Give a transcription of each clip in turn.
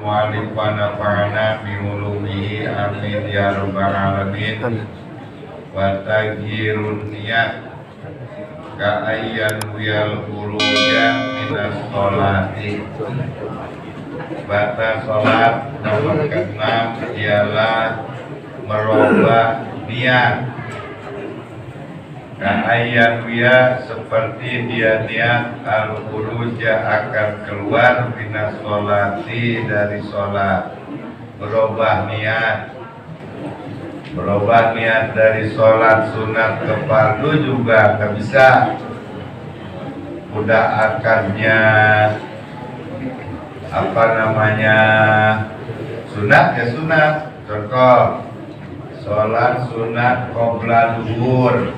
Walif wa nafa'ana bi ulumihi amin ya rabbal alamin. Wa taghirun niyat ka ayyan wiyal uruja minas sholati. Bata sholat nomor ke-6 ialah merubah niat. Ka'ayyan wia seperti dia niat al-khuruja akan keluar minas sholati dari sholat. Berubah niat dari sholat sunat ke fardu juga gak bisa. Udah akarnya sunat ya sunat. Contoh sholat sunat qobla duhur,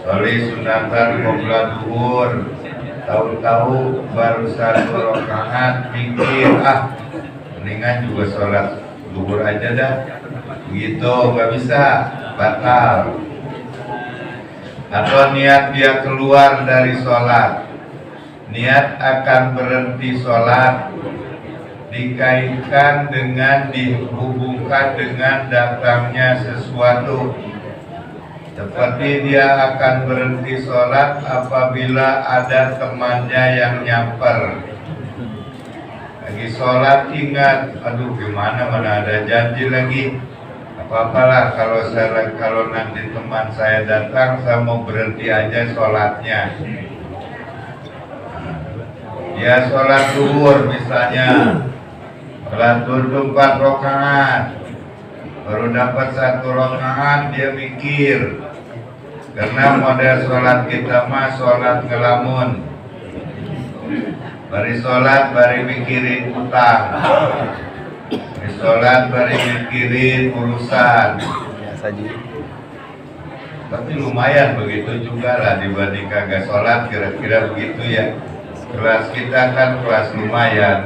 sholat sunatan qobla duhur, tahu-tahu baru 1 rakaat mikir mendingan juga sholat duhur aja dah, begitu gak bisa, batal. Atau niat dia keluar dari sholat, niat akan berhenti sholat, dikaitkan dengan, dihubungkan dengan datangnya sesuatu. Seperti dia akan berhenti sholat apabila ada temannya yang nyamper. Lagi sholat ingat, aduh gimana, mana ada janji lagi. Apa-apalah kalau nanti teman saya datang, saya mau berhenti aja sholatnya. Ya sholat zuhur misalnya, sholat zuhur 4 rakaat, baru dapat 1 rakaat dia mikir. Karena model sholat kita mah sholat ngelamun, bari sholat bari mikirin utang, bari sholat bari mikirin urusan. Tapi lumayan begitu juga lah dibanding kagak sholat, kira-kira begitu ya. Kelas kita kan kelas lumayan.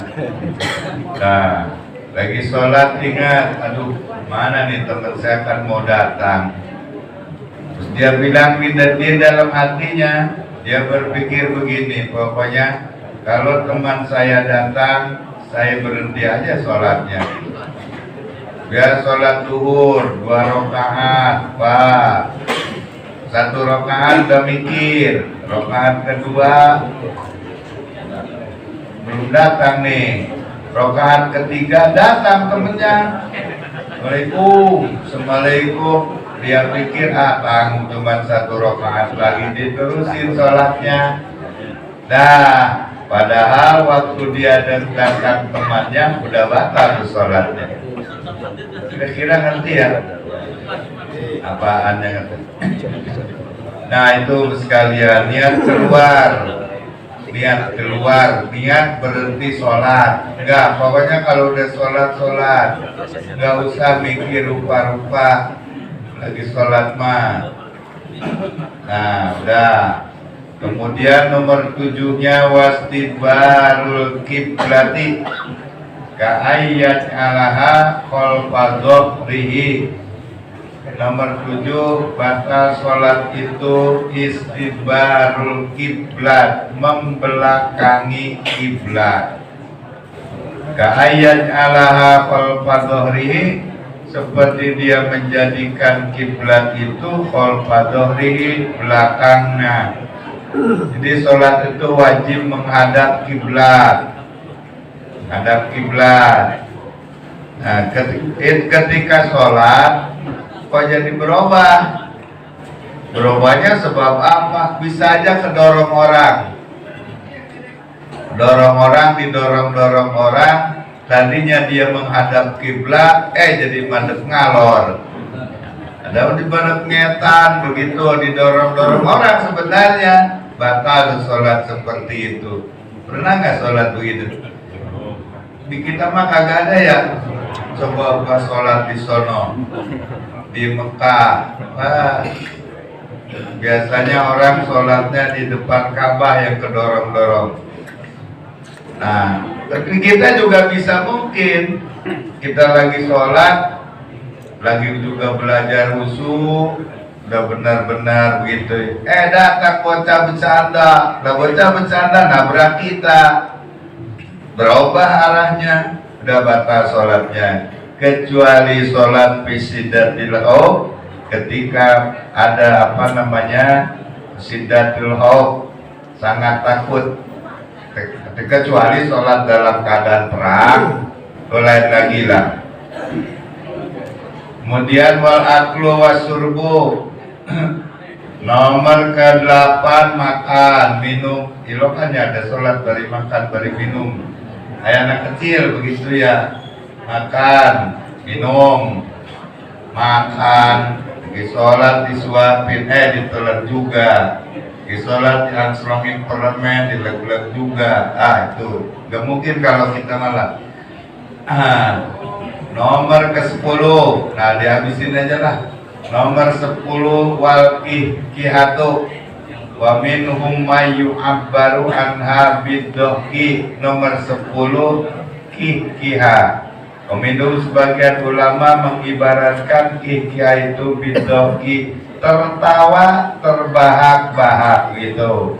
Nah, lagi sholat ingat, aduh mana nih teman saya kan mau datang. Terus dia bilang dia dalam hatinya, dia berpikir begini, pokoknya kalau teman saya datang, saya berhenti aja sholatnya. Biar sholat zuhur 2 rakaat, Pak. 1 rakaat udah mikir, rakaat kedua belum datang nih, rakaat ketiga datang temennya, Assalamualaikum, dia pikir tanggung cuma 1 rakaat lagi, diterusin sholatnya. Nah, padahal waktu dia datang temannya udah batal sholatnya. Kira-kira ngerti ya? Apaan yang ngerti? Nah itu sekalian, niat niat berhenti sholat. Enggak, pokoknya kalau udah sholat enggak usah mikir rupa-rupa lagi sholat mah. Nah udah. Kemudian nomor 7-nya wastibarul kiblati ka'ayyat alaha qalbadhrihi. Nomor 7, batal sholat itu istibarul kiblat, membelakangi kiblat. Ka'ayyat alaha qalbadhrihi, seperti dia menjadikan kiblat itu qalbadhrihi, belakangnya. Jadi sholat itu wajib menghadap kiblat, Nah, ketika sholat kok jadi berubah? Berubahnya sebab apa? Bisa aja kedorong orang. Didorong orang. Tadinya dia menghadap kiblat, jadi madep ngalor. Ada di madep ngetan, begitu didorong orang sebenarnya. Batal sholat seperti itu. Pernah nggak sholat begitu? Di kita mah kagak ada ya. Coba pas sholat di sono, di Mekah, biasanya orang sholatnya di depan Ka'bah yang kedorong-dorong. Nah, tapi kita juga bisa mungkin kita lagi sholat, lagi juga belajar wusu, udah benar-benar begitu. Datang bocah bercanda, nabrak kita, berubah arahnya. udah batal sholatnya, kecuali sholat fisidatil haub, ketika ada apa namanya sidatul haub, sangat takut, kecuali sholat dalam keadaan perang, lain lagi lah. Kemudian wal aklu wasurbu, nomor ke-8 makan minum. Ilokannya ada sholat bari makan bari minum. Kayak anak kecil begitu ya, makan minum, makan di sholat disuapin, ditelan juga, di sholat diangslongin permen, dileg-leg juga. Itu gak mungkin kalau kita malah. Nomor ke-10, nah dihabisin aja lah. Nomor 10 wal kihatu wa minhum may yu'abbaru anha biddohki. Nomor 10 kiha. Minum sebagian ulama mengibaratkan kiha itu biddohki, tertawa, terbahak-bahak gitu.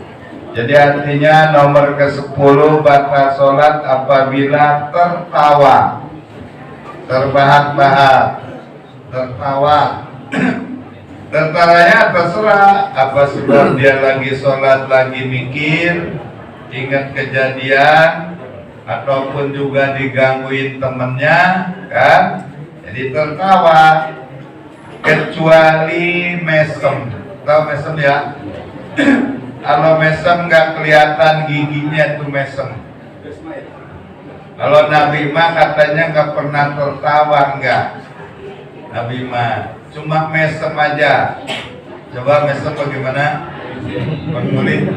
Jadi artinya nomor ke-10 batal sholat apabila tertawa, terbahak-bahak, tertawa. Tertawanya terserah, apa sebab dia lagi sholat, lagi mikir, ingat kejadian, ataupun juga digangguin temennya, kan? Jadi tertawa, kecuali mesem. Tahu mesem ya? Kalau mesem nggak kelihatan giginya tuh mesem. Kalau Nabi mah katanya nggak pernah tertawa, enggak. Nabi mah cuma mesem aja. Coba mesem bagaimana? Mengulit.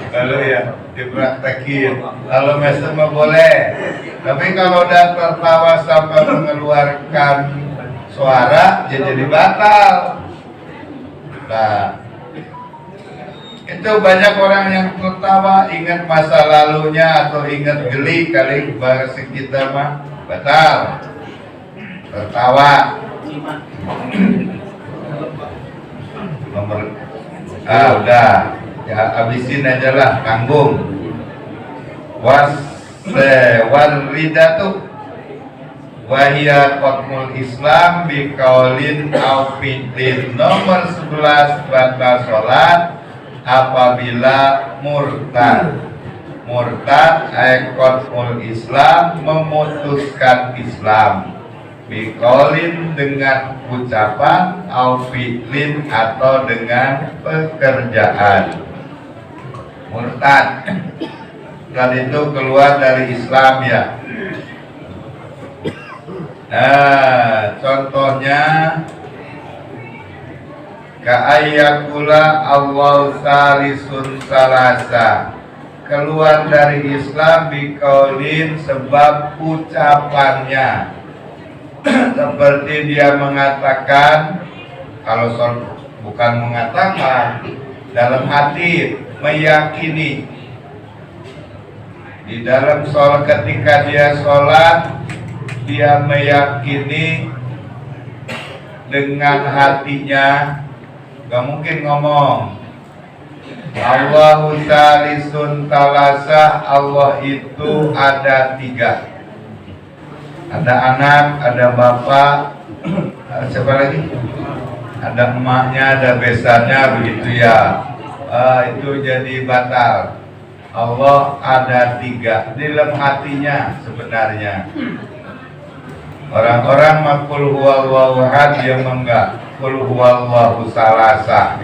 Kalau ya dipraktekin. Kalau mesem mah boleh. Tapi kalau udah tertawa sampai mengeluarkan suara, jadi batal. Nah, itu banyak orang yang tertawa, ingat masa lalunya atau ingat geli kali bahasa kita mah batal. Tertawa. Nomor udah ya, habisin aja lah, tanggung. Waridatu wahia qatmul Islam biqaulin au fi'lin. Nomor 11 batal sholat apabila murtad. Murtad qatmul Islam, memutuskan Islam, biqaulin dengan ucapan, au fi'lin atau dengan pekerjaan. Murtad dan itu keluar dari Islam ya. Nah, contohnya ka'ayyakula Allah salisun salasa, keluar dari Islam biqaulin sebab ucapannya. Seperti dia mengatakan, kalau bukan mengatakan, dalam hati meyakini. Di dalam sholat, ketika dia sholat, dia meyakini dengan hatinya, gak mungkin ngomong Allahu salisun talasa, Allah itu ada 3. Ada anak, ada bapak, siapa lagi? Ada emaknya, ada besannya, begitu ya. Itu jadi batal. Allah ada 3 di dalam hatinya sebenarnya. Orang-orang makul huwallahu ahad, dia enggak. Kul huwallahu salasa.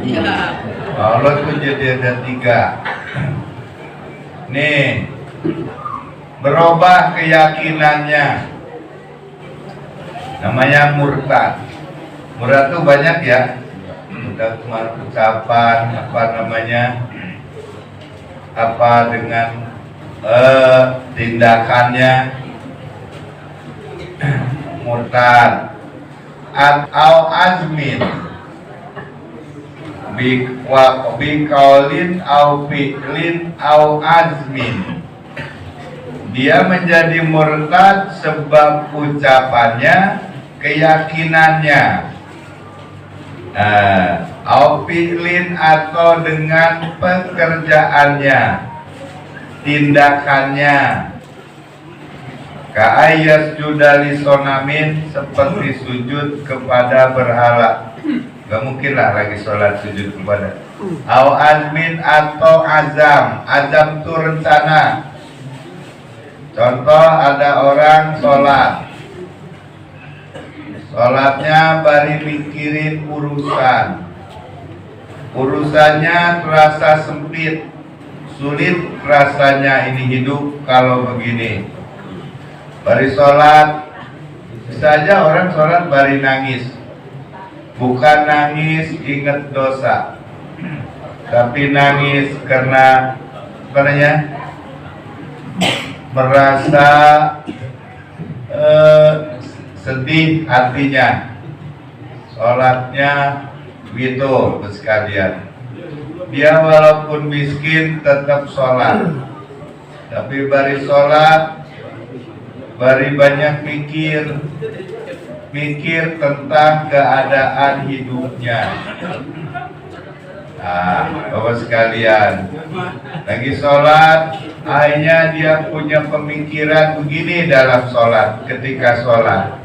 Allah itu jadi ada 3. Nih, berubah keyakinannya, namanya murtad. Murtad itu banyak ya. Udah cuma ucapan, apa namanya, apa dengan tindakannya. Murtad atau azmin biqaulin au fi'lin au azmin. Dia menjadi murtad sebab ucapannya, keyakinannya, au fi'lin atau dengan pekerjaannya, tindakannya. Ka'ayas judali sonamin, seperti sujud kepada berhala. Gak mungkin lah lagi sholat sujud kepada. Au azmin atau azam. Azam itu rencana. Contoh, ada orang sholat, sholatnya bari mikirin urusannya terasa sempit, sulit rasanya ini hidup kalau begini. Bari sholat, bisa aja orang sholat bari nangis, bukan nangis ingat dosa, tapi nangis karena merasa sedih hatinya. Sholatnya gitu sekalian. Dia walaupun miskin tetap sholat, tapi bari sholat bari banyak mikir tentang keadaan hidupnya. Bapak sekalian, lagi sholat, akhirnya dia punya pemikiran begini dalam sholat. Ketika sholat,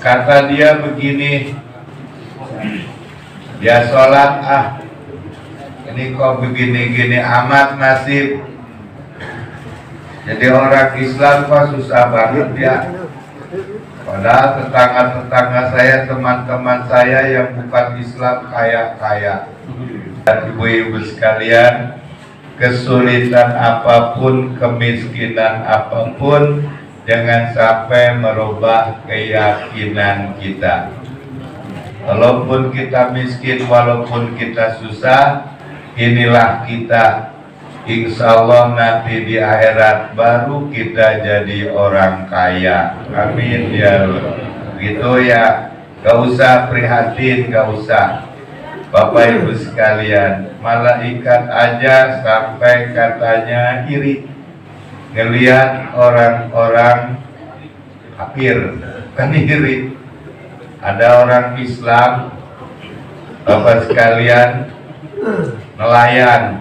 kata dia begini, dia sholat, ini kok begini-gini amat nasib. Jadi orang Islam kok susah banget ya. Padahal tetangga-tetangga saya, teman-teman saya yang bukan Islam kaya-kaya. Dan ibu-ibu sekalian, kesulitan apapun, kemiskinan apapun, jangan sampai merubah keyakinan kita. Walaupun kita miskin, walaupun kita susah, inilah kita. Insya Allah nanti di akhirat baru kita jadi orang kaya. Amin ya Allah. Gitu ya. Gak usah prihatin, gak usah. Bapak Ibu sekalian, malaikat aja sampai katanya iri ngelihat orang-orang kafir, kan iri. Ada orang Islam, Bapak sekalian, nelayan.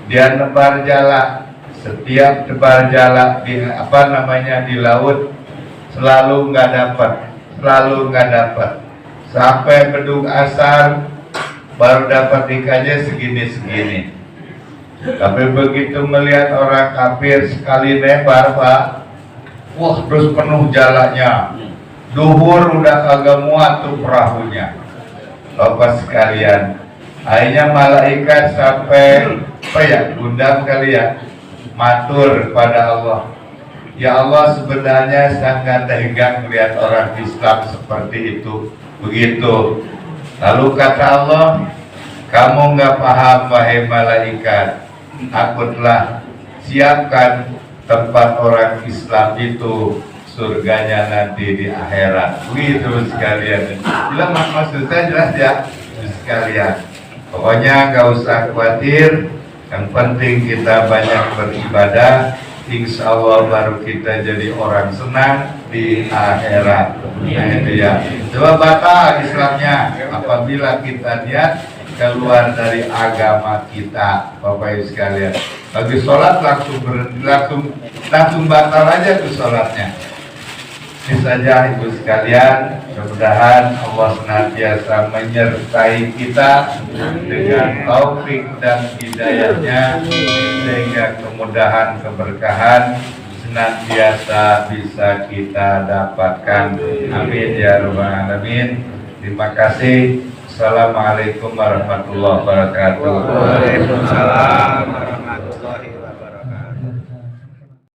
Dia nebar jala, setiap nebar jala di di laut selalu nggak dapat, sampai bedung asar baru dapat ikannya segini. Tapi begitu melihat orang kafir sekali nebar, Pak, wah terus penuh jalanya, duhur udah kagak muat tuh perahunya. Bapak sekalian, akhirnya malaikat sampai undang kali ya, matur pada Allah. Ya Allah, sebenarnya sangat tegang melihat orang Islam seperti itu, begitu. Lalu kata Allah, kamu nggak paham wahai malaikat, aku telah siapkan tempat orang Islam itu, surganya nanti di akhirat. Begitu sekalian. Jelas maksud saya jelas ya, sekalian. Pokoknya nggak usah khawatir. Yang penting kita banyak beribadah, insya Allah baru kita jadi orang senang di akhirat. Nah itu ya. Coba batal Islamnya apabila kita niat keluar dari agama kita, Bapak Ibu sekalian. Bagi sholat langsung batal aja tuh sholatnya. Ini saja Ibu sekalian, mudah-mudahan Allah senantiasa menyertai kita dengan taufik dan hidayahnya, sehingga kemudahan keberkahan senantiasa bisa kita dapatkan. Amin ya rabbal alamin. Terima kasih. Assalamualaikum warahmatullahi wabarakatuh.